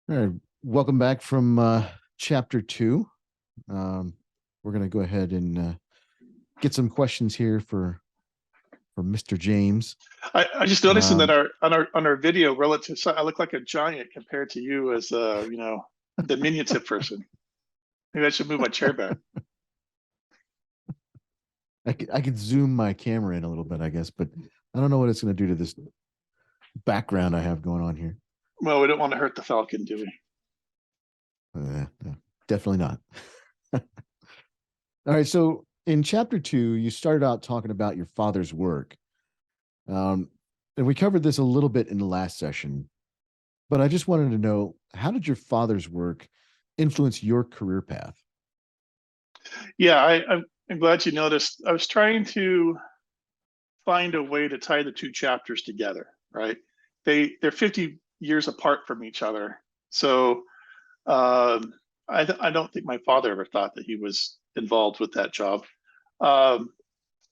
All right, welcome back from chapter two. Um, we're going to go ahead and get some questions here for Mr. James. I just noticing that Um, our video relative, I look like a giant compared to you as diminutive person. Maybe I should move my chair back. I could zoom my camera in a little bit, I guess, but I don't know what it's going to do to this background I have going on here. Well, we don't want to hurt the falcon, do we? No, definitely not. All right, so in chapter two, you started out talking about your father's work. And we covered this a little bit in the last session, but I just wanted to know, how did your father's work influence your career path? Yeah, I'm glad you noticed. I was trying to find a way to tie the two chapters together, right? They're 50 years apart from each other. So I don't think my father ever thought that he was involved with that job. But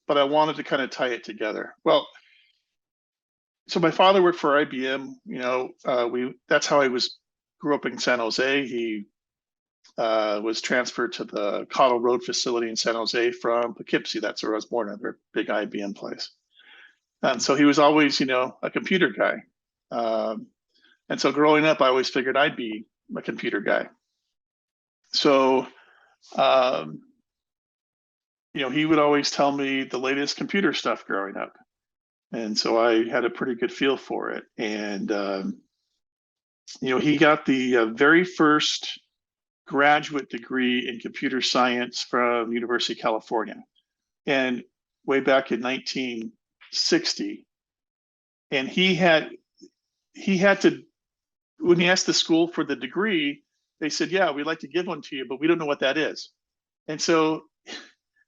I wanted to kind of tie it together. Well, so my father worked for IBM. That's how I grew up in San Jose. He was transferred to the Cottle Road facility in San Jose from Poughkeepsie. That's where I was born, another big IBM place. And so he was always, a computer guy. And so growing up, I always figured I'd be a computer guy. So, he would always tell me the latest computer stuff growing up. And so I had a pretty good feel for it. And, he got the very first graduate degree in computer science from University of California. And way back in 1960. And he had to, when he asked the school for the degree, they said, yeah, we'd like to give one to you, but we don't know what that is. And so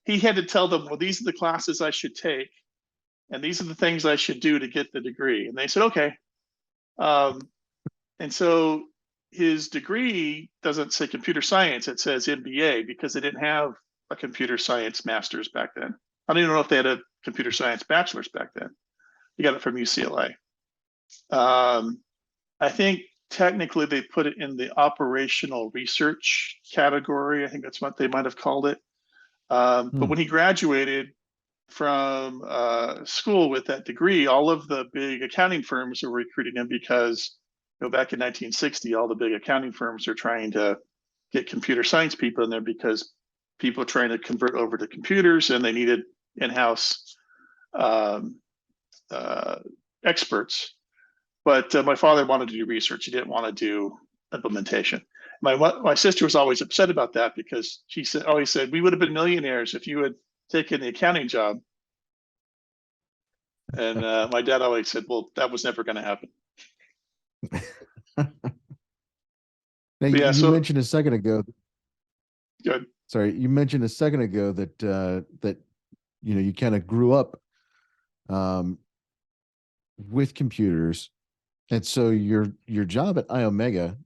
he had to tell them, well, these are the classes I should take, and these are the things I should do to get the degree. And they said, okay. And so his degree doesn't say computer science, it says MBA, because they didn't have a computer science master's back then. I don't even know if they had a computer science bachelor's back then. He got it from UCLA. I think technically they put it in the operational research category. I think that's what they might have called it. But when he graduated from school with that degree, all of the big accounting firms were recruiting him because, back in 1960, all the big accounting firms are trying to get computer science people in there because people are trying to convert over to computers and they needed in-house experts. But my father wanted to do research. He didn't want to do implementation. My sister was always upset about that because she always said, we would have been millionaires if you had taken the accounting job. And my dad always said, well, that was never going to happen. Now, Yeah, you mentioned a second ago. Good. Sorry, you mentioned a second ago that you kind of grew up with computers, and so your job at Iomega,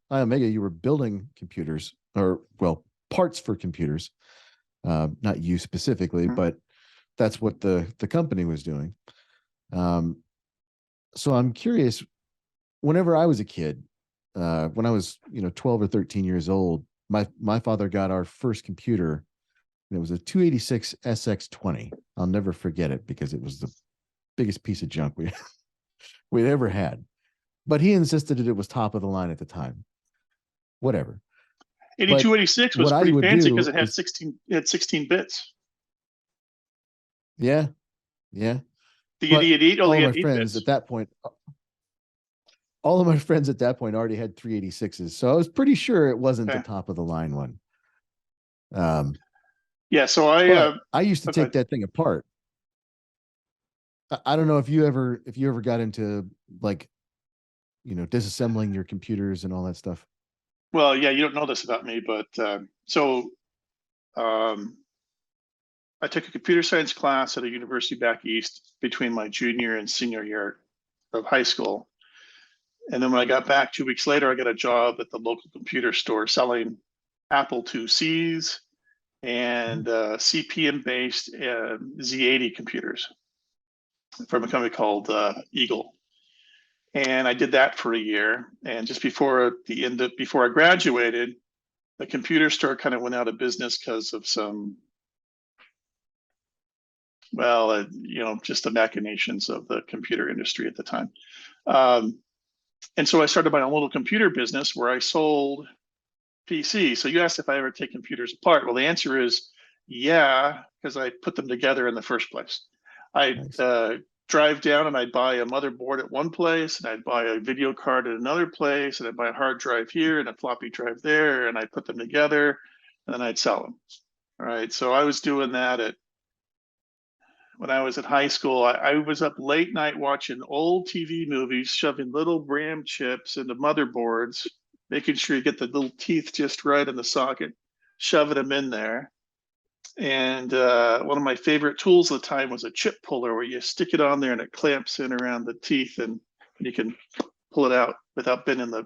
you were building computers, or well, parts for computers, not you specifically, but that's what the company was doing. So I'm curious. Whenever I was a kid, when I was 12 or 13 years old, my father got our first computer, and it was a 286 SX20. I'll never forget it because it was the biggest piece of junk we'd ever had. But he insisted that it was top of the line at the time. Whatever. 8286 was pretty fancy because it had 16 bits. Yeah. Yeah. The 88 only had 8 bits. At that point, all of my friends at that point already had 386s. So I was pretty sure it wasn't the top of the line one. Yeah. So I used to take that thing apart. I don't know if you ever got into disassembling your computers and all that stuff. Well, yeah, you don't know this about me, but I took a computer science class at a university back east between my junior and senior year of high school. And then when I got back 2 weeks later, I got a job at the local computer store selling Apple IICs and CPM-based Z80 computers from a company called Eagle. And I did that for a year. And just before before I graduated, the computer store kind of went out of business because of some, well, just the machinations of the computer industry at the time. And so I started my own little computer business where I sold PCs. So you asked if I ever take computers apart. Well, the answer is yeah, because I put them together in the first place. I Nice. drive down and I'd buy a motherboard at one place, and I'd buy a video card at another place, and I'd buy a hard drive here and a floppy drive there, and I'd put them together, and then I'd sell them. All right. So I was doing that when I was at high school. I was up late night watching old TV movies, shoving little RAM chips into motherboards, making sure you get the little teeth just right in the socket, shoving them in there. And one of my favorite tools at the time was a chip puller, where you stick it on there and it clamps in around the teeth, and you can pull it out without bending the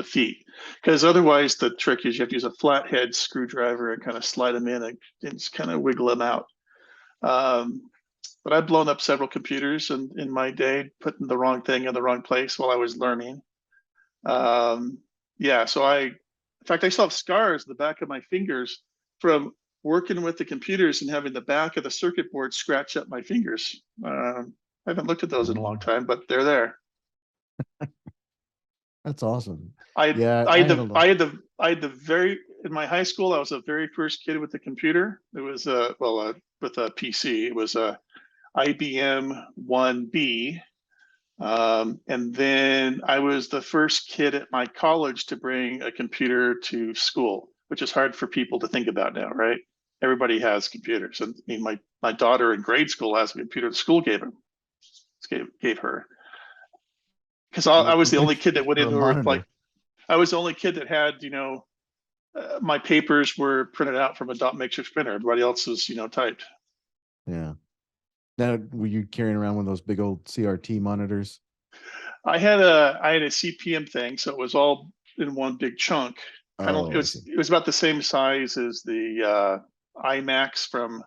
feet. Because otherwise, the trick is you have to use a flathead screwdriver and kind of slide them in and just kind of wiggle them out. But I've blown up several computers in my day, putting the wrong thing in the wrong place while I was learning. Yeah, so in fact, I still have scars in the back of my fingers from working with the computers and having the back of the circuit board scratch up my fingers. I haven't looked at those in a long time, but they're there. That's awesome. I Yeah, I I had had a the lot. I had the I had the very in my high school. I was the very first kid with the computer. It was with a PC. It was a IBM 1B. And then I was the first kid at my college to bring a computer to school, which is hard for people to think about now, right? Everybody has computers. And I mean, my daughter in grade school has a computer the school gave her. Because I was the only Good kid that went for a into her, like, monitor. I was the only kid that had, my papers were printed out from a dot matrix printer. Everybody else was, typed. Yeah. Now, were you carrying around one of those big old CRT monitors? I had a CPM thing, so it was all in one big chunk. Kind of, Oh, I see. it was about the same size as the iMacs from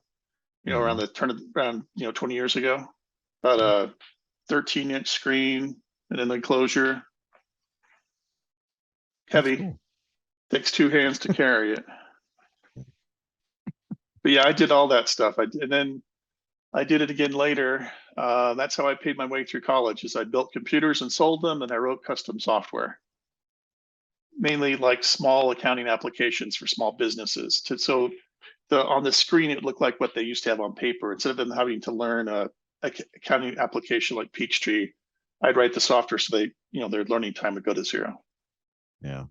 around Hmm. the turn of around 20 years ago. About a 13-inch screen and an enclosure, That's heavy. cool. Takes two hands to carry it. But yeah, I did all that stuff. And then I did it again later. That's how I paid my way through college. Is I built computers and sold them, and I wrote custom software, mainly like small accounting applications for small businesses. So on the screen, it looked like what they used to have on paper. Instead of them having to learn a accounting application like Peachtree, I'd write the software so their learning time would go to zero. Yeah.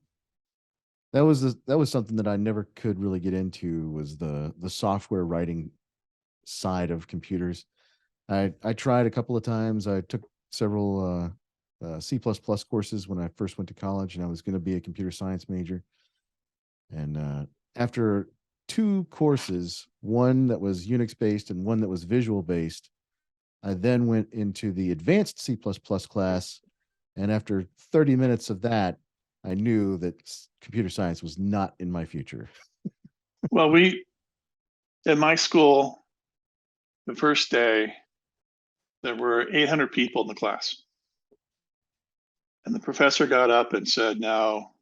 That was something that I never could really get into, was the software writing side of computers. I tried a couple of times. I took several C++ courses when I first went to college, and I was going to be a computer science major. And after two courses, one that was Unix based and one that was visual based, I then went into the advanced C++ class. And after 30 minutes of that, I knew that computer science was not in my future. Well, in my school, the first day, there were 800 people in the class. And the professor got up and said, now,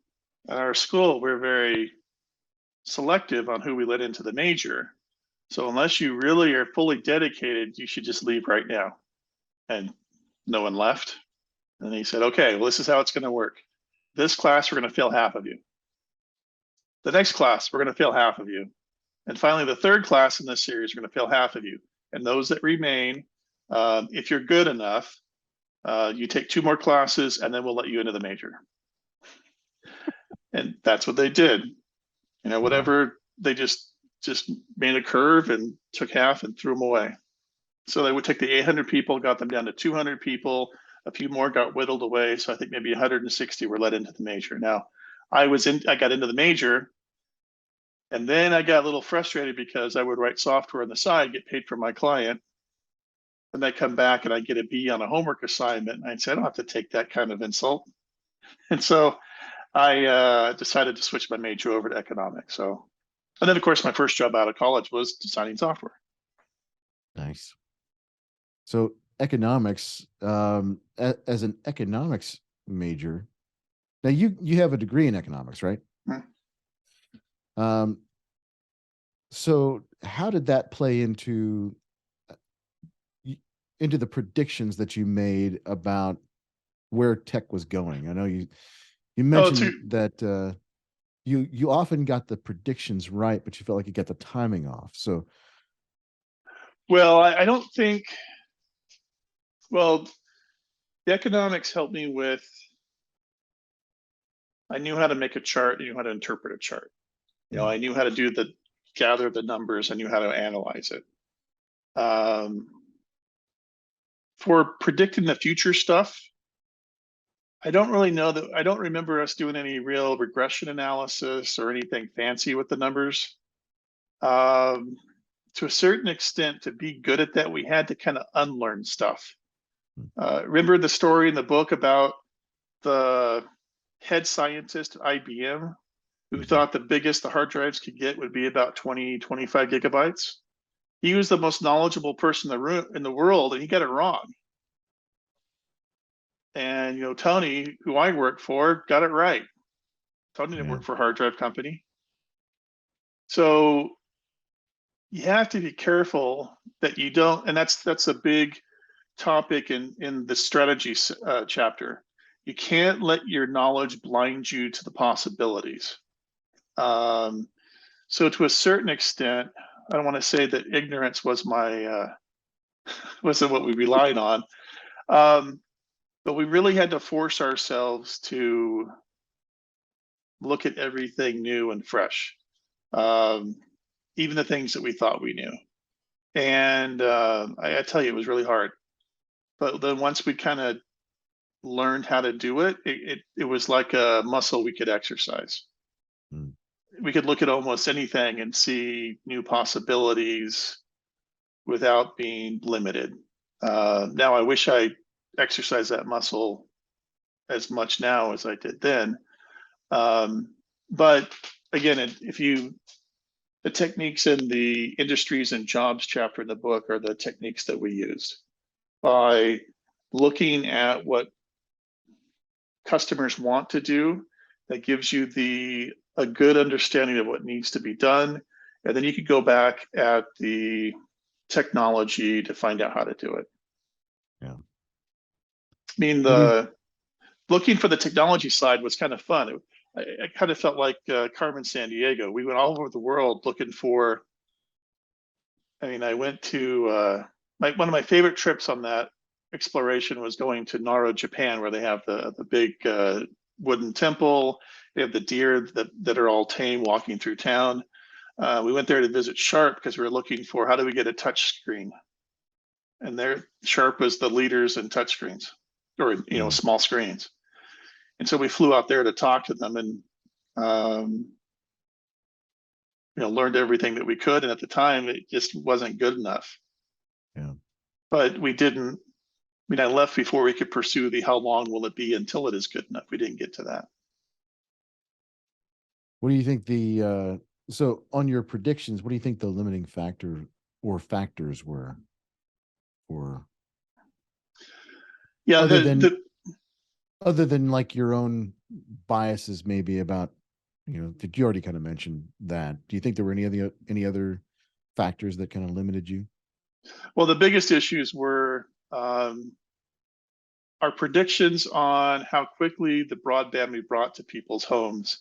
at our school, we're very selective on who we let into the major. So unless you really are fully dedicated, you should just leave right now. And no one left. And he said, okay, well, this is how it's going to work. This class, we're going to fail half of you. The next class, we're going to fail half of you. And finally, the third class in this series, we're going to fail half of you. And those that remain, if you're good enough, you take two more classes, and then we'll let you into the major. And that's what they did. Whatever, they just made a curve and took half and threw them away. So they would take the 800 people, got them down to 200 people. A few more got whittled away. So I think maybe 160 were let into the major. Now, I got into the major, and then I got a little frustrated because I would write software on the side, get paid for my client. And I come back and I get a B on a homework assignment. And I'd say, I don't have to take that kind of insult. And so I decided to switch my major over to economics. And then of course, my first job out of college was designing software. Nice. So economics, as an economics major. Now you have a degree in economics, right? Hmm. Um, so how did that play into the predictions that you made about where tech was going? I know you Oh, mentioned that you often got the predictions right, but you felt like you got the timing off. So well, I don't think, well, the economics helped me with, I knew how to make a chart, I knew how to interpret a chart. yeah, I knew how to gather the numbers, I knew how to analyze it. For predicting the future stuff, I don't really know that, I don't remember us doing any real regression analysis or anything fancy with the numbers. Um, to a certain extent, to be good at that, we had to kind of unlearn stuff. Remember the story in the book about the head scientist at IBM who mm-hmm. thought the biggest the hard drives could get would be about 20, 25 gigabytes? He was the most knowledgeable person in the world, and he got it wrong. And Tony, who I worked for, got it right. Tony didn't Yeah, work for a hard drive company. So you have to be careful that you don't, and that's a big topic in the strategy chapter. You can't let your knowledge blind you to the possibilities. Um, so to a certain extent, I don't want to say that ignorance was wasn't what we relied on, um, but we really had to force ourselves to look at everything new and fresh, um, even the things that we thought we knew. And I tell you, it was really hard. But then once we kind of learned how to do it, it was like a muscle we could exercise. mm, We could look at almost anything and see new possibilities without being limited. Now, I wish I exercised that muscle as much now as I did then. But again, if you, the techniques in the industries and jobs chapter in the book are the techniques that we used by looking at what customers want to do. That gives you a good understanding of what needs to be done, and then you could go back at the technology to find out how to do it. yeah. I mean, What do you? the looking for the technology side was kind of fun. I kind of felt like Carmen Sandiego. We went all over the world looking for. I mean, I went to one of my favorite trips on that exploration was going to Nara, Japan, where they have the big wooden temple. They have the deer that are all tame walking through town. We went there to visit Sharp because we were looking for how do we get a touch screen, and there Sharp was the leaders in touch screens or Mm, small screens. And so we flew out there to talk to them and um, learned everything that we could. And at the time, it just wasn't good enough. yeah. But we didn't. I mean, I left before we could pursue the how long will it be until it is good enough. We didn't get to that. What do you think so on your predictions, what do you think the limiting factor or factors were for Yeah, other the than the other than like your own biases maybe about, did you already kind of mention that? Do you think there were any other factors that kind of limited you? well, the biggest issues were our predictions on how quickly the broadband we brought to people's homes.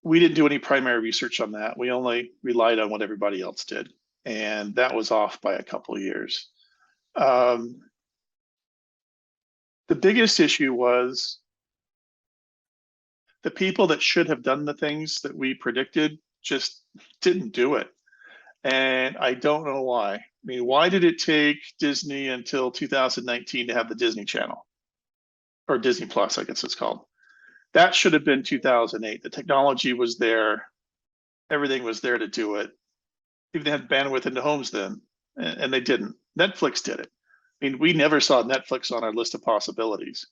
We didn't do any primary research on that. We only relied on what everybody else did, and that was off by a couple of years. Um, the biggest issue was the people that should have done the things that we predicted just didn't do it. And I don't know why. I mean, why did it take Disney until 2019 to have the Disney Channel or Disney Plus, I guess it's called? That should have been 2008. The technology was there, everything was there to do it. Even they had bandwidth into homes then, and they didn't. Netflix did it. I mean, we never saw Netflix on our list of possibilities.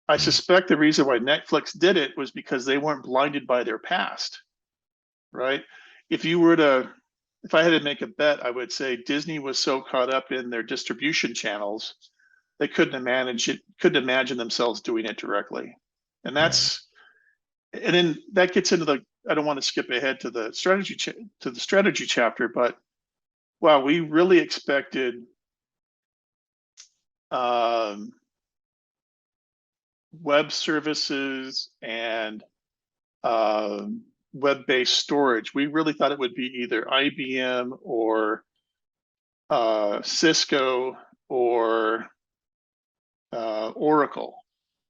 I Yeah. suspect the reason why Netflix did it was because they weren't blinded by their past, right? If you were to if I had to make a bet, I would say Disney was so caught up in their distribution channels, they couldn't imagine themselves doing it directly. And Right. then that gets into I don't want to skip ahead to the strategy chapter, but wow, we really expected um, web services and web-based storage. We really thought it would be either IBM or Cisco or Oracle,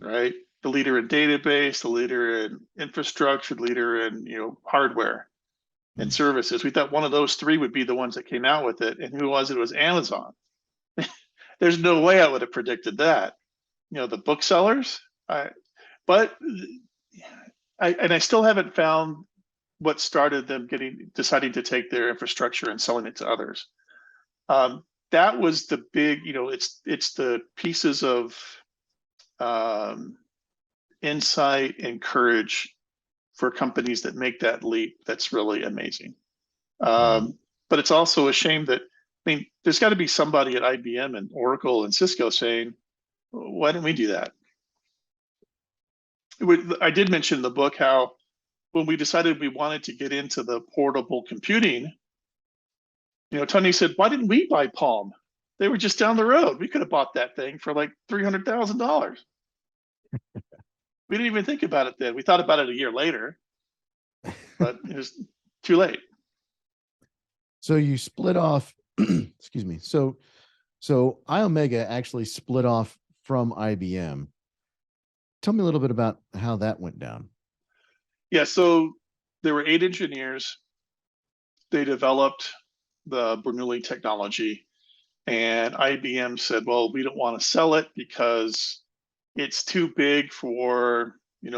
right? The leader in database, the leader in infrastructure, the leader in hardware and Mm. services. We thought one of those three would be the ones that came out with it, and who was it? It was Amazon. There's no way I would have predicted that. The booksellers. But I still haven't found what started them deciding to take their infrastructure and selling it to others. That was the big, it's the pieces of insight and courage for companies that make that leap. That's really amazing. Right. But it's also a shame that, there's got to be somebody at IBM and Oracle and Cisco saying, why didn't we do that? I did mention in the book how when we decided we wanted to get into the portable computing, Tony said, why didn't we buy Palm? They were just down the road. We could have bought that thing for like $300,000. We didn't even think about it then. We thought about it a year later, but it was too late. So you split off, excuse me. So Iomega actually split off from IBM. Tell me a little bit about how that went down. Yeah, so there were 8 engineers. They developed the Bernoulli technology, and IBM said, well, we don't want to sell it because it's too big for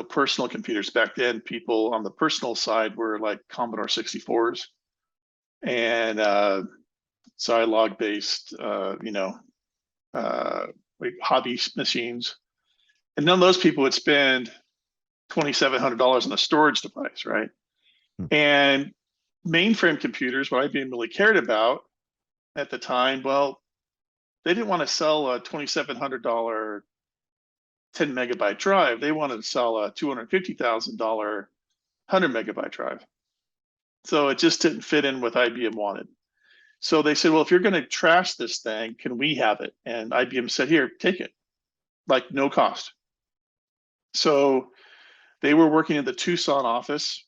personal computers. Back then, people on the personal side were like Commodore 64s and Zilog based, hobby machines, and none of those people would spend $2,700 on a storage device, right? Hmm. And mainframe computers, what IBM really cared about at the time, well, they didn't want to sell a $2,700 10 megabyte drive. They wanted to sell a $250,000 100 megabyte drive. So it just didn't fit in what IBM wanted. So they said, well, if you're going to trash this thing, can we have it? And IBM said, here, take it, like no cost. So they were working in the Tucson office,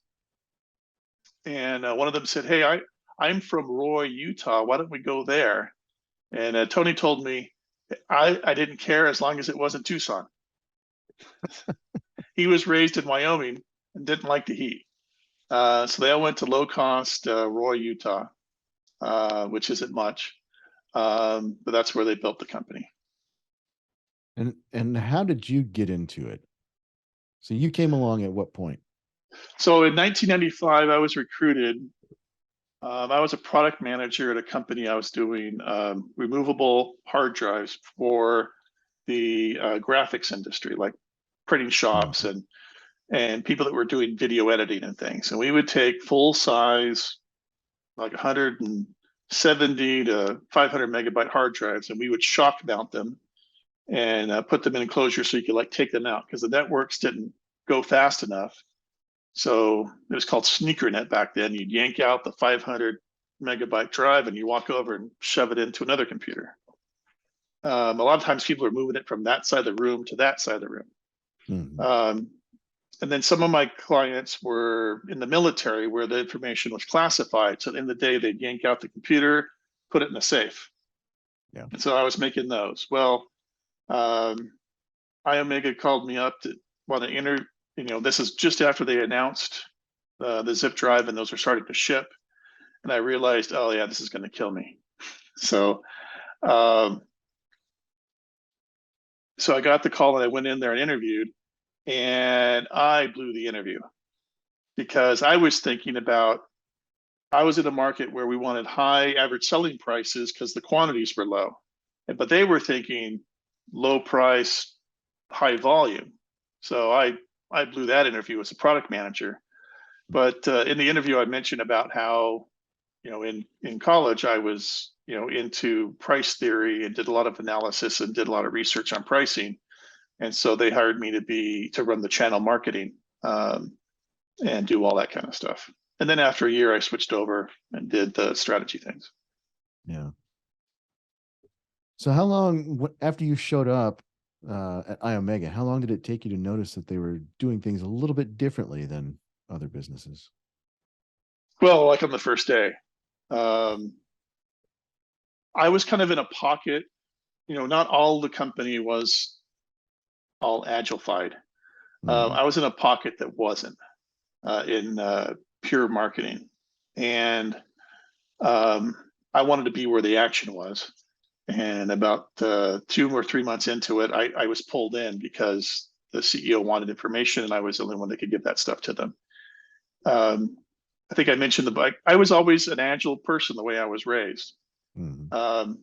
and one of them said, hey, I'm from Roy, Utah. Why don't we go there? And Tony told me I didn't care as long as it wasn't Tucson. He was raised in Wyoming and didn't like the heat. So they all went to low cost Roy, Utah, which isn't much. But that's where they built the company. And how did you get into it? So you came along at what point? So in 1995, I was recruited. I was a product manager at a company. I was doing removable hard drives for the graphics industry, like printing shops Mhm. and people that were doing video editing and things. And we would take full size, like 170 to 500 megabyte hard drives, and we would shock mount them and put them in enclosures so you could take them out because the networks didn't go fast enough. So it was called SneakerNet back then. You'd yank out the 500 megabyte drive and you walk over and shove it into another computer. A lot of times people are moving it from that side of the room to that side of the room. Mhm. And then some of my clients were in the military where the information was classified. So in the day, they'd yank out the computer, put it in a safe. Yeah. And so I was making those. Well, Iomega called me up to want to this is just after they announced the zip drive and those were starting to ship. And I realized, oh yeah, this is going to kill me. So, so I got the call and I went in there and interviewed, and I blew the interview because I was thinking about, I was in a market where we wanted high average selling prices because the quantities were low, but they were thinking low price, high volume. So I blew that interview as a product manager. But in the interview, I mentioned about how in college, I was, into price theory and did a lot of analysis and did a lot of research on pricing. And so they hired me to run the channel marketing, and do all that kind of stuff. And then after a year, I switched over and did the strategy things. Yeah. So how long after you showed up at Iomega, how long did it take you to notice that they were doing things a little bit differently than other businesses? Well, like on the first day, um, I was kind of in a pocket. Not all the company was all Agilified. I was in a pocket that wasn't in pure marketing, and I wanted to be where the action was. And about 2 or 3 months into it, I was pulled in because the CEO wanted information, and I was the only one that could give that stuff to them. I think I mentioned I was always an agile person the way I was raised. I'd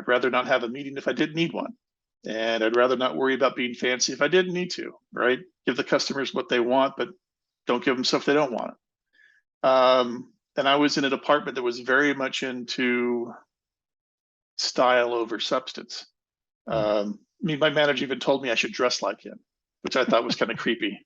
rather not have a meeting if I didn't need one. And I'd rather not worry about being fancy if I didn't need to, right? Give the customers what they want, but don't give them stuff they don't want. And I was in a department that was very much into style over substance. My manager even told me I should dress like him, which I thought was kind of creepy.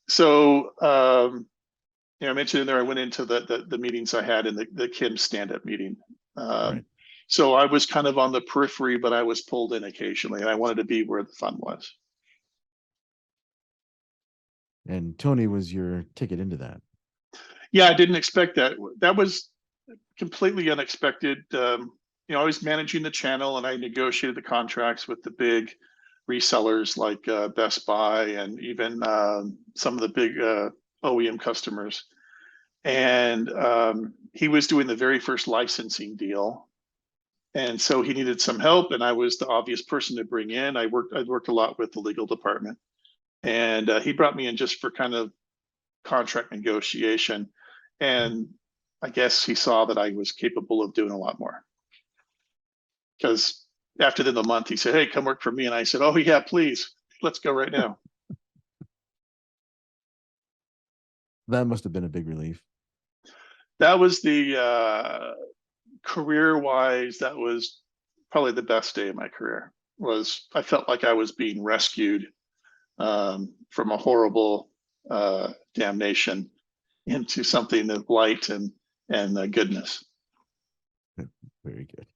So, I mentioned in there, I went into the meetings I had in the Kim stand-up meeting. Right. So I was kind of on the periphery, but I was pulled in occasionally, and I wanted to be where the fun was. And Tony was your ticket into that. Yeah, I didn't expect that. That was completely unexpected. I was managing the channel, and I negotiated the contracts with the big resellers like Best Buy and even some of the big OEM customers. And he was doing the very first licensing deal. And so he needed some help, and I was the obvious person to bring in. I worked a lot with the legal department, and he brought me in just for kind of contract negotiation. And I guess he saw that I was capable of doing a lot more. Because after the month, he said, "Hey, come work for me." And I said, "Oh yeah, please, let's go right now." That must have been a big relief. That was the career-wise, that was probably the best day of my career. I felt like I was being rescued from a horrible damnation into something of light and goodness. Very good.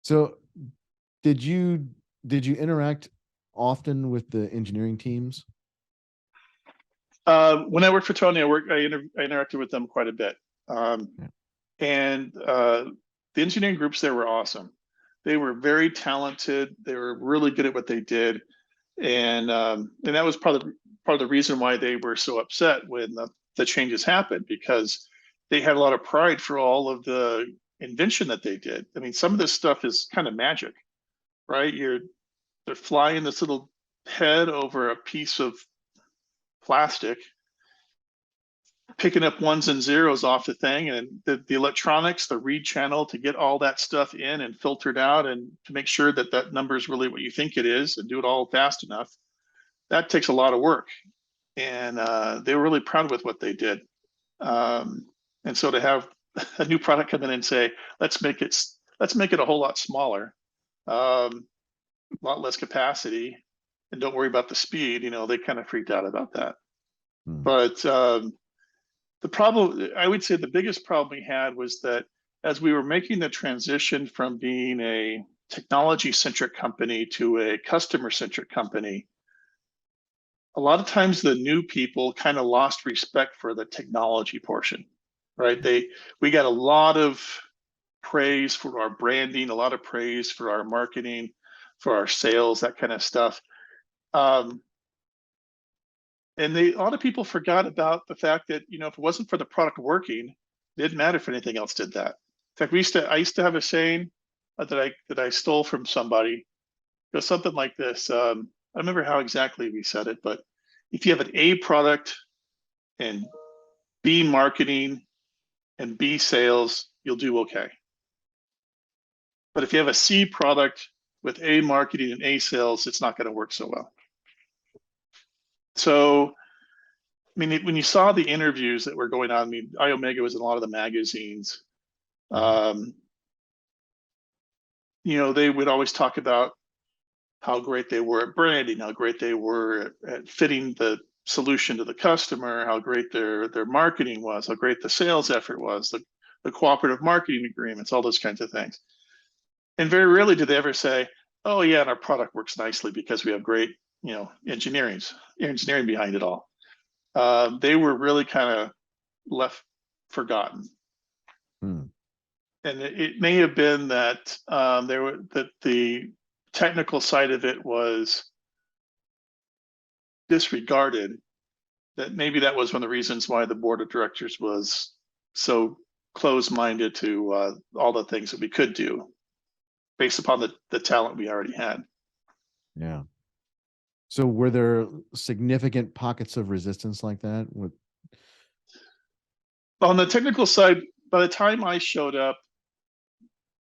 So did you interact often with the engineering teams? When I worked for Tony, I interacted with them quite a bit. And the engineering groups there were awesome. They were very talented. They were really good at what they did. And that was part of the reason why they were so upset when the changes happened, because they had a lot of pride for all of the invention that they did. I mean, some of this stuff is kind of magic, right? They're flying this little head over a piece of plastic, picking up ones and zeros off the thing, and the electronics, the read channel to get all that stuff in and filtered out, and to make sure that number is really what you think it is, and do it all fast enough. That takes a lot of work. And they were really proud with what they did. And so to have a new product come in and say, let's make it a whole lot smaller, a lot less capacity, and don't worry about the speed, they kind of freaked out about that. But the problem, I would say the biggest problem we had was that as we were making the transition from being a technology-centric company to a customer-centric company, a lot of times the new people kind of lost respect for the technology portion, right? We got a lot of praise for our branding, a lot of praise for our marketing, for our sales, that kind of stuff. And a lot of people forgot about the fact that, if it wasn't for the product working, it didn't matter if anything else did that. In fact, I used to have a saying that I stole from somebody. It was something like this. I don't remember how exactly we said it, but if you have an A product and B marketing and B sales, you'll do okay. But if you have a C product with A marketing and A sales, it's not going to work so well. So mean, when you saw the interviews that were going on, I mean, Iomega was in a lot of the magazines. Um, they would always talk about how great they were at branding, how great they were at fitting the solution to the customer, how great their marketing was, how great the sales effort was, the cooperative marketing agreements, all those kinds of things. And very rarely did they ever say, "Oh yeah, and our product works nicely because we have great, engineering behind it all." They were really kind of left forgotten. Hmm. And it may have been that that the technical side of it was disregarded. That maybe that was one of the reasons why the board of directors was so close-minded to all the things that we could do based upon the talent we already had. Yeah. So were there significant pockets of resistance like that? On the technical side, by the time I showed up,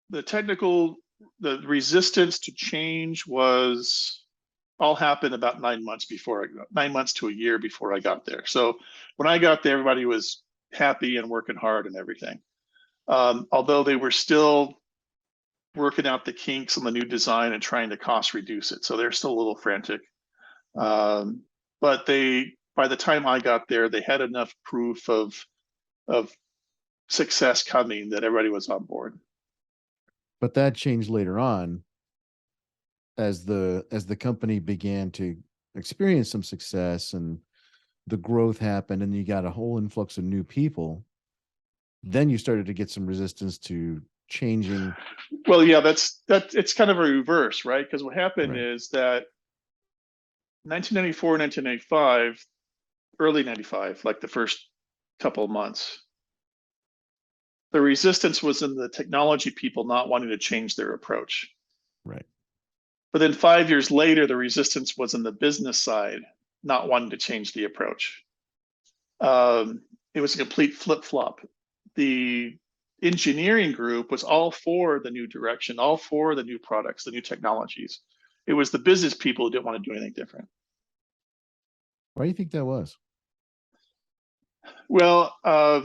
the resistance to change was all happened about 9 months to a year before I got there. So when I got there, everybody was happy and working hard and everything. Although they were still working out the kinks on the new design and trying to cost reduce it. So they're still a little frantic. But by the time I got there, they had enough proof of success coming that everybody was on board. But that changed later on as the company began to experience some success and the growth happened and you got a whole influx of new people. Then you started to get some resistance to changing. Well, yeah, it's kind of a reverse, right? Because what happened Right. is that 1994, 1995, early 95, like the first couple of months, the resistance was in the technology people not wanting to change their approach. Right. But then 5 years later, the resistance was in the business side, not wanting to change the approach. It was a complete flip flop. The engineering group was all for the new direction, all for the new products, the new technologies. It was the business people who didn't want to do anything different. Why do you think that was? Well, I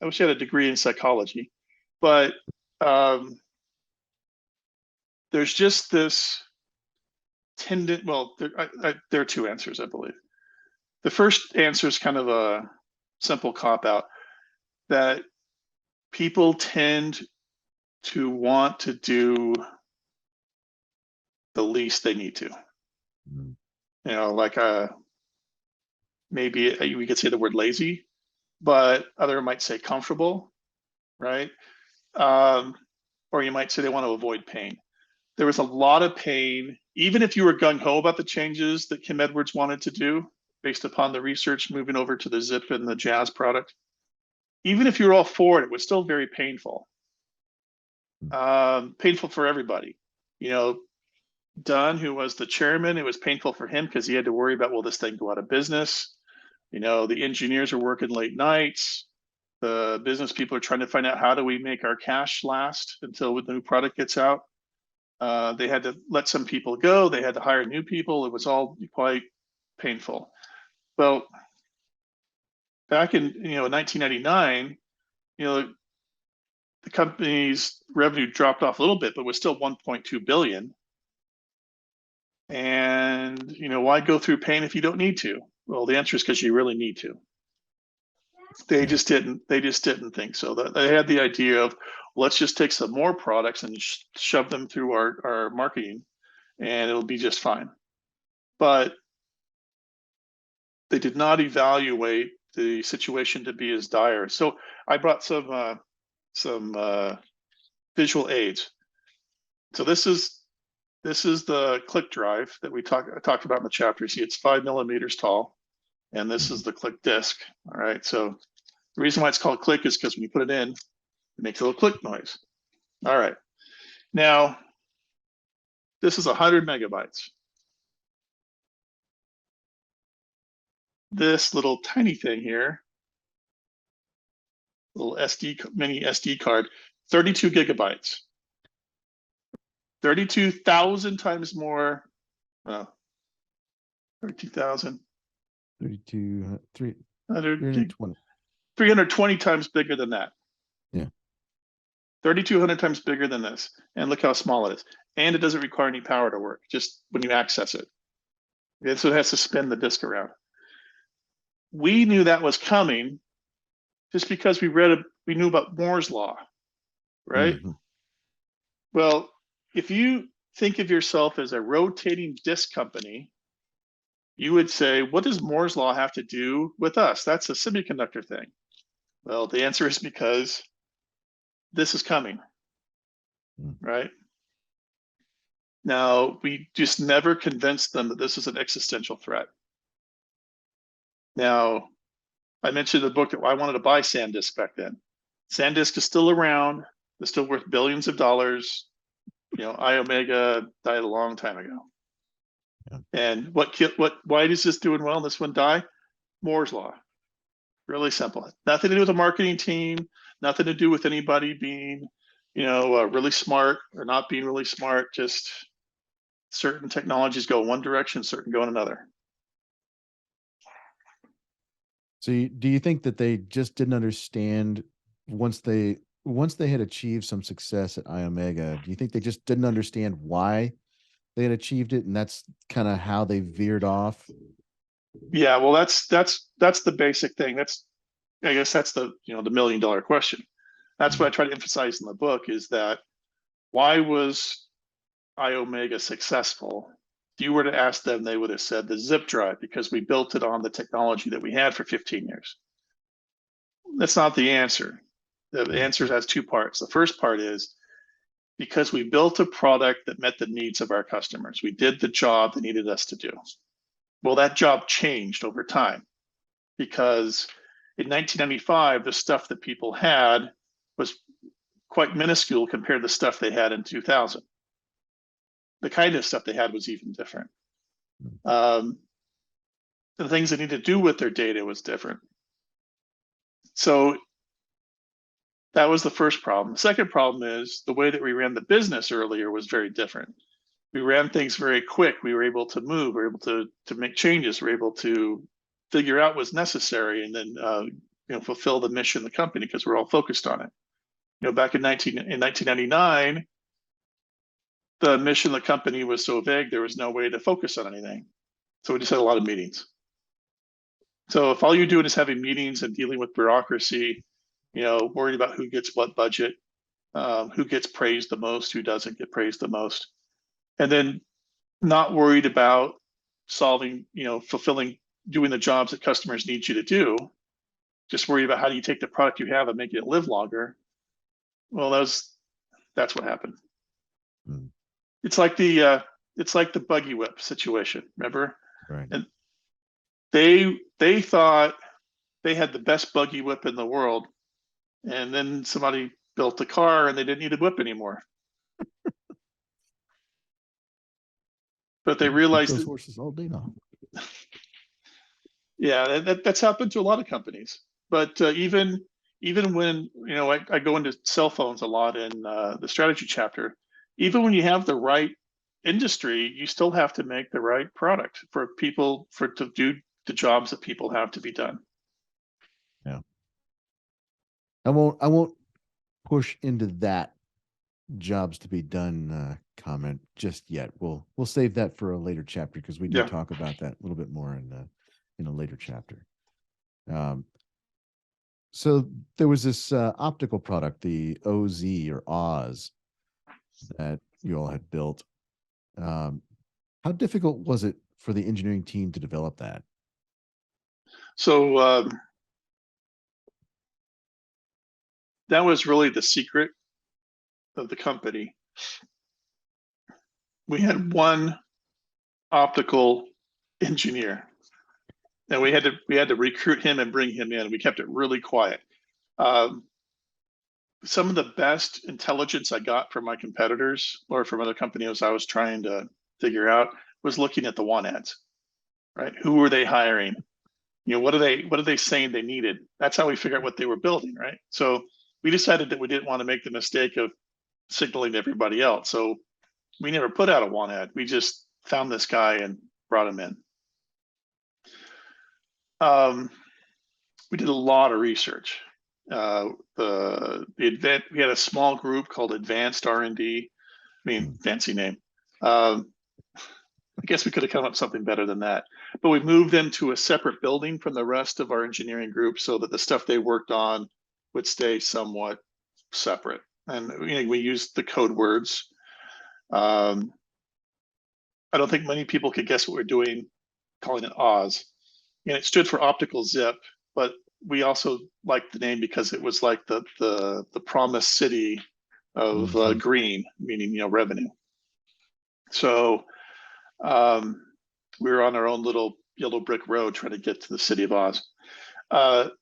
wish I had a degree in psychology, but um, there's just this tendent. Well, there are two answers, I believe. The first answer is kind of a simple cop out that people tend to want to do the least they need to. Mm. Like maybe we could say the word lazy, but other might say comfortable, right? Um, or you might say they want to avoid pain. There was a lot of pain, even if you were gung ho about the changes that Kim Edwards wanted to do based upon the research moving over to the Zip and the Jazz product. Even if you were all for it, it was still very painful. Painful for everybody. Dunn, who was the chairman, it was painful for him because he had to worry about, will this thing go out of business? The engineers are working late nights. The business people are trying to find out, how do we make our cash last until the new product gets out? They had to let some people go. They had to hire new people. It was all quite painful. Well, back in 1999, the company's revenue dropped off a little bit, but was still 1.2 billion. And why go through pain if you don't need to? Well, the answer is because you really need to. They Yeah. just didn't. They just didn't think so. They had the idea of, let's just take some more products and shove them through our marketing, and it'll be just fine. But they did not evaluate the situation to be as dire. So I brought some visual aids. So this is the click drive that I talked about in the chapter. See, it's 5 millimeters tall, and this is the click disc. All right. So the reason why it's called click is because when you put it in, it makes a little click noise. All right. Now, this is 100 megabytes. This little tiny thing here, little mini SD card, 32 gigabytes. 32,000 times more. 32,000. 32, 100, 320. 320 times bigger than that. Yeah. 3,200 times bigger than this. And look how small it is. And it doesn't require any power to work, just when you access it. And so it has to spin the disk around. We knew that was coming just because we knew about Moore's law, right? Mm-hmm. Well, if you think of yourself as a rotating disk company, you would say, what does Moore's law have to do with us? That's a semiconductor thing. Well, the answer is because this is coming, right? Now, we just never convinced them that this is an existential threat. Now, I mentioned in the book that I wanted to buy SanDisk back then. SanDisk is still around. It's still worth billions of dollars. Iomega died a long time ago. Yeah. And why is this doing well and this one die? Moore's law. Really simple. Nothing to do with the marketing team, nothing to do with anybody being, really smart or not being really smart. Just certain technologies go one direction, certain go in another. So do you think that they just didn't understand once they had achieved some success at Iomega? Do you think they just didn't understand why they had achieved it, and that's kind of how they veered off? Yeah, well, that's the basic thing. I guess that's the $1 million question. That's what I try to emphasize in the book is that why was Iomega successful? If you were to ask them, they would have said the zip drive because we built it on the technology that we had for 15 years. That's not the answer. The answer has two parts. The first part is because we built a product that met the needs of our customers. We did the job they needed us to do. Well, that job changed over time because in 1995, the stuff that people had was quite minuscule compared to the stuff they had in 2000. The kind of stuff they had was even different. The things they needed to do with their data was different. So that was the first problem. The second problem is the way that we ran the business earlier was very different. We ran things very quick. We were able to move. We were able to make changes. We were able to figure out what's necessary and then fulfill the mission of the company because we're all focused on it. Back in 1999, the mission of the company was so vague there was no way to focus on anything. So we just had a lot of meetings. So if all you're doing is having meetings and dealing with bureaucracy, worried about who gets what budget, who gets praised the most, who doesn't get praised the most, and then not worried about solving, fulfilling, doing the jobs that customers need you to do, just worried about how do you take the product you have and make it live longer. Well, that's what happened. Mm. It's like the buggy whip situation, remember? Right. And they thought they had the best buggy whip in the world, and then somebody built a car and they didn't need a whip anymore. But they realized those horses all day long. Yeah, that's happened to a lot of companies. But even when I go into cell phones a lot in the strategy chapter, even when you have the right industry, you still have to make the right product for people to do the jobs that people have to be done. Yeah. I won't push into that jobs to be done comment just yet. We'll save that for a later chapter because we do talk about that a little bit more in a later chapter. So there was this optical product, the OZ or Oz, that you all had built. How difficult was it for the engineering team to develop that? So that was really the secret of the company. We had one optical engineer, and we had to recruit him and bring him in. We kept it really quiet. Some of the best intelligence I got from my competitors or from other companies I was trying to figure out was looking at the want ads, right? Who were they hiring? What are they saying they needed? That's how we figure out what they were building, right? So we decided that we didn't want to make the mistake of signaling to everybody else. So we never put out a want ad. We just found this guy and brought him in. we did a lot of research. We had a small group called Advanced R&D. I mean, fancy name. I guess we could have come up with something better than that. But we moved them to a separate building from the rest of our engineering group so that the stuff they worked on would stay somewhat separate. And we used the code words. I don't think many people could guess what we're doing, calling it Oz. And it stood for optical zip, but we also liked the name because it was like the promised city of green, meaning revenue. So we were on our own little yellow brick road trying to get to the city of Oz. But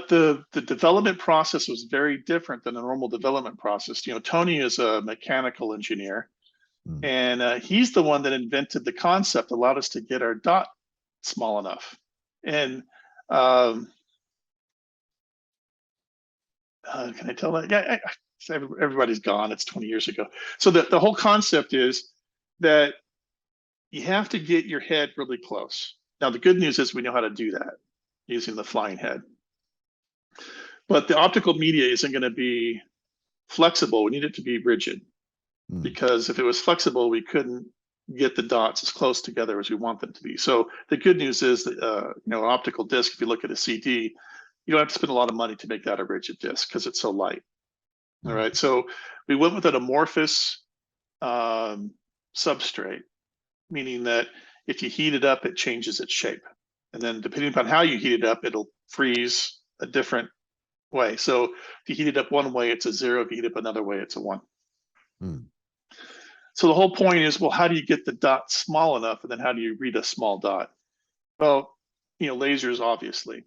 the development process was very different than a normal development process. Tony is a mechanical engineer, and he's the one that invented the concept, allowed us to get our dot small enough. And can I tell that? Yeah, everybody's gone. It's 20 years ago. So the whole concept is that you have to get your head really close. Now, the good news is we know how to do that using the flying head. But the optical media isn't going to be flexible. We need it to be rigid, because if it was flexible, we couldn't get the dots as close together as we want them to be. So the good news is that an optical disc, if you look at a CD, you don't have to spend a lot of money to make that a rigid disc because it's so light. All right. So we went with an amorphous substrate, meaning that if you heat it up, it changes its shape. And then depending upon how you heat it up, it'll freeze a different way. So if you heat it up one way, it's a 0. If you heat it up another way, it's a 1. So the whole point is, well, how do you get the dot small enough? And then how do you read a small dot? Well, lasers, obviously.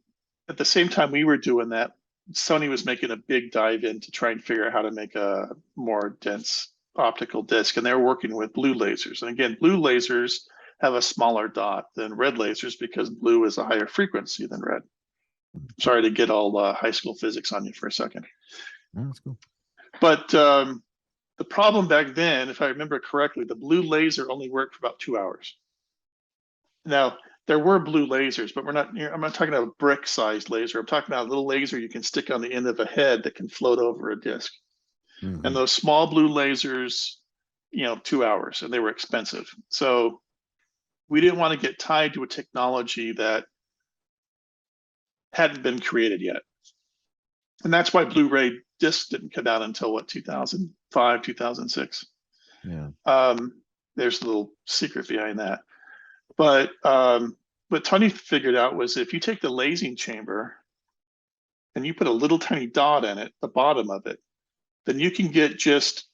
At the same time we were doing that, Sony was making a big dive in to try and figure out how to make a more dense optical disc. And they were working with blue lasers. And again, blue lasers have a smaller dot than red lasers because blue is a higher frequency than red. Sorry to get all high school physics on you for a second. No, that's cool. But the problem back then, if I remember correctly, the blue laser only worked for about 2 hours. Now, there were blue lasers, but I'm not talking about a brick-sized laser. I'm talking about a little laser you can stick on the end of a head that can float over a disc. And those small blue lasers, 2 hours, and they were expensive. So we didn't want to get tied to a technology that hadn't been created yet. And that's why Blu-ray discs didn't come out until 2005, 2006. Yeah. There's a little secret behind that. But what Tony figured out was if you take the lasing chamber and you put a little tiny dot in it, the bottom of it, then you can get just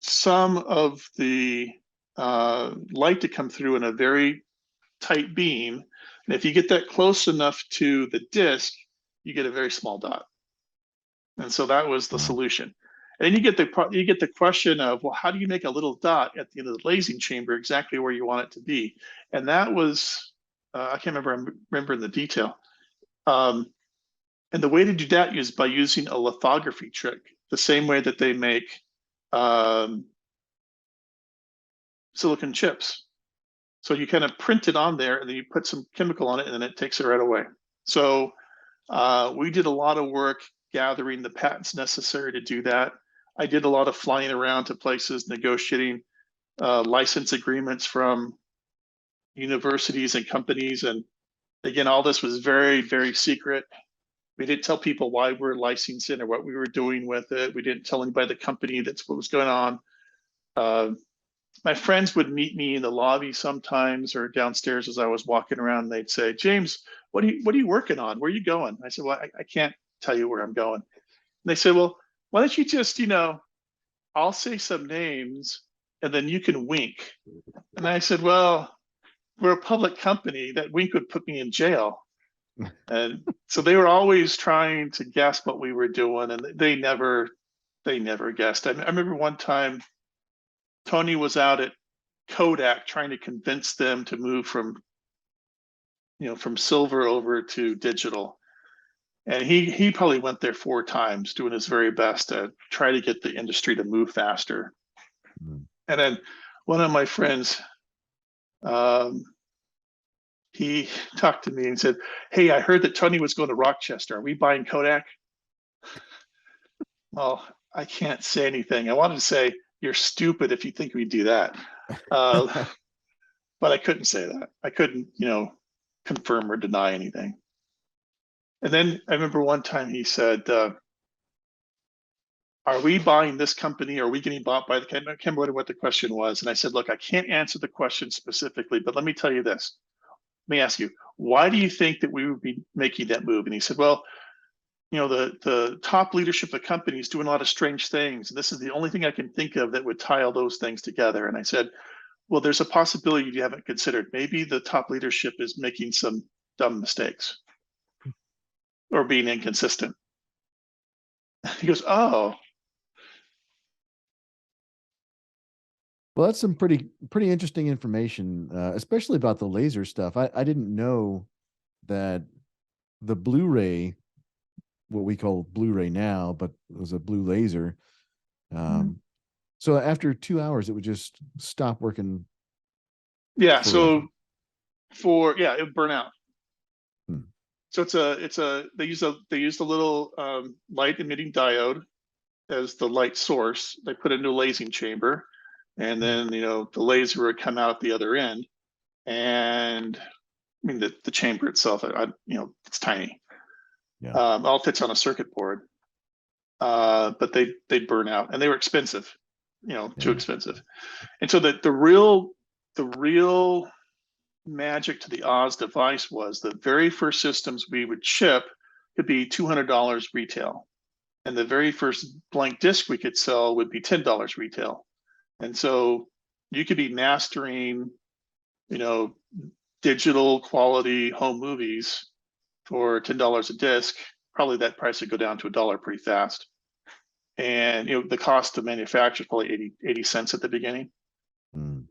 some of the light to come through in a very tight beam. And if you get that close enough to the disc, you get a very small dot. And so that was the solution. And you get the question of, well, how do you make a little dot at the end of the lasing chamber exactly where you want it to be? And that was, I can't remember in the detail. And the way to do that is by using a lithography trick, the same way that they make silicon chips. So you kind of print it on there and then you put some chemical on it and then it takes it right away. So we did a lot of work gathering the patents necessary to do that. I did a lot of flying around to places, negotiating license agreements from universities and companies. And again, all this was very, very secret. We didn't tell people why we're licensing or what we were doing with it. We didn't tell anybody the company that's what was going on. My friends would meet me in the lobby sometimes or downstairs as I was walking around. And they'd say, James, what are you working on? Where are you going? I said, well, I can't tell you where I'm going. And they said, well, why don't you just, I'll say some names and then you can wink. And I said, well, we're a public company. That wink would put me in jail. And so they were always trying to guess what we were doing, and they never guessed. I remember one time Tony was out at Kodak trying to convince them to move from silver over to digital. And he probably went there 4 times doing his very best to try to get the industry to move faster. And then one of my friends, he talked to me and said, "Hey, I heard that Tony was going to Rochester. Are we buying Kodak?" Well, I can't say anything. I wanted to say, "You're stupid if you think we do that." Uh, but I couldn't say that. I couldn't, confirm or deny anything. And then I remember one time he said, "Are we buying this company? Are we getting bought by the?" I can't remember what the question was. And I said, "Look, I can't answer the question specifically, but let me tell you this. Let me ask you, why do you think that we would be making that move?" And he said, "Well, the top leadership of the company is doing a lot of strange things. And this is the only thing I can think of that would tie all those things together." And I said, "Well, there's a possibility you haven't considered. Maybe the top leadership is making some dumb mistakes or being inconsistent." He goes, "Oh." Well, that's some pretty interesting information, especially about the laser stuff. I didn't know that the Blu-ray, what we call Blu-ray now, but it was a blue laser. So after 2 hours, it would just stop working Yeah. forever. It would burn out. Hmm. So they use a little light emitting diode as the light source. They put it into a lasing chamber, and then the laser would come out the other end. And I mean the chamber itself, it's tiny. Yeah. All fits on a circuit board. But they'd burn out, and they were expensive, too Yeah. expensive. And so the real magic to the Oz device was the very first systems we would ship could be $200 retail, and the very first blank disc we could sell would be $10 retail. And so you could be mastering, digital quality home movies for $10 a disc. Probably that price would go down to $1 pretty fast. And the cost to manufacture is probably 80 cents at the beginning. Mm.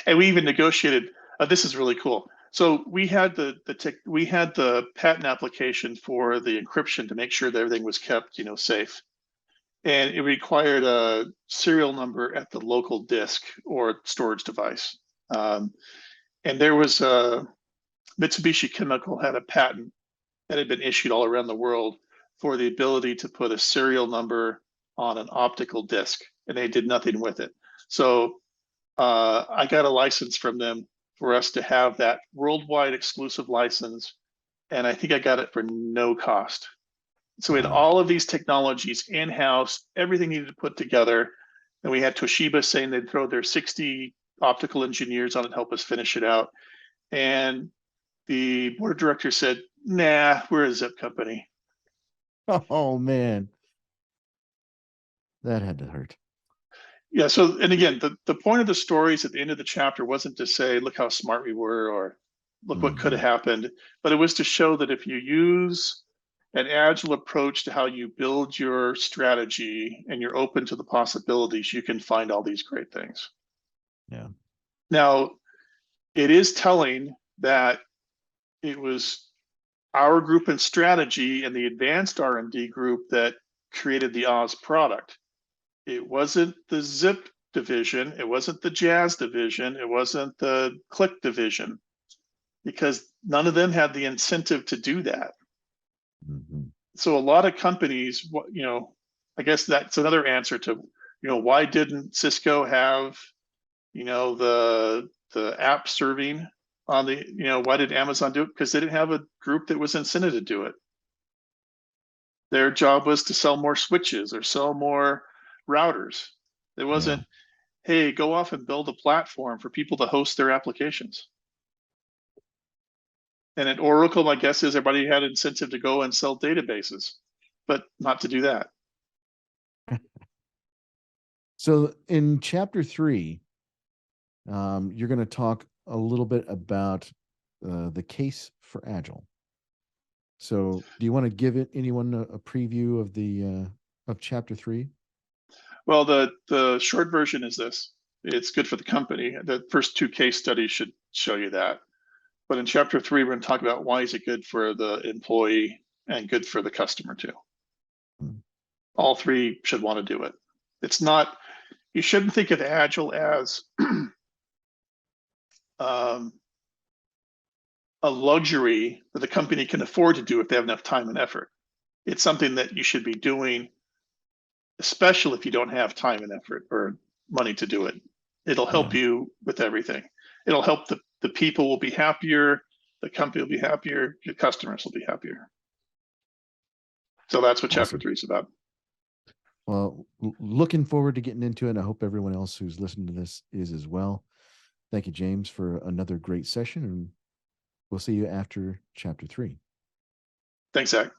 And we even negotiated. This is really cool. So we had the patent application for the encryption to make sure that everything was kept safe, and it required a serial number at the local disk or storage device. And there was Mitsubishi Chemical had a patent that had been issued all around the world for the ability to put a serial number on an optical disc, and they did nothing with it. So I got a license from them for us to have that worldwide exclusive license, and I think I got it for no cost. So we had Wow. all of these technologies in-house, everything needed to put together, and we had Toshiba saying they'd throw their 60 optical engineers on it and help us finish it out. And the board of directors said, "Nah, we're a zip company." Oh man, that had to hurt. Yeah. So, and again, the point of the stories at the end of the chapter wasn't to say, "Look how smart we were," or "Look what could have Mhm. happened," but it was to show that if you use an agile approach to how you build your strategy and you're open to the possibilities, you can find all these great things. Yeah. Now, it is telling that it was our group in strategy and the advanced R&D group that created the Oz product. It wasn't the Zip division, it wasn't the Jazz division, it wasn't the Click division, because none of them had the incentive to do that. Mhm. So a lot of companies, I guess that's another answer to, why didn't Cisco have, the app serving on the, why did Amazon do it? Because they didn't have a group that was incented to do it. Their job was to sell more switches or sell more routers. It Yeah. wasn't, "Hey, go off and build a platform for people to host their applications." And at Oracle, my guess is everybody had incentive to go and sell databases, but not to do that. So in chapter 3, you're going to talk a little bit about the case for Agile. So, do you want to give anyone a preview of the of chapter 3? Well, the short version is this. It's good for the company. The first two case studies should show you that. But in chapter 3, we're going to talk about why is it good for the employee and good for the customer too. Hmm. All three should want to do it. It's not, you shouldn't think of Agile as a luxury that the company can afford to do if they have enough time and effort. It's something that you should be doing, especially if you don't have time and effort or money to do it. It'll help you with everything. It'll help the people will be happier, the company will be happier, your customers will be happier. So that's what chapter Awesome. 3 is about. Well, looking forward to getting into it. And I hope everyone else who's listening to this is as well. Thank you, James, for another great session. And we'll see you after chapter 3. Thanks, Zach.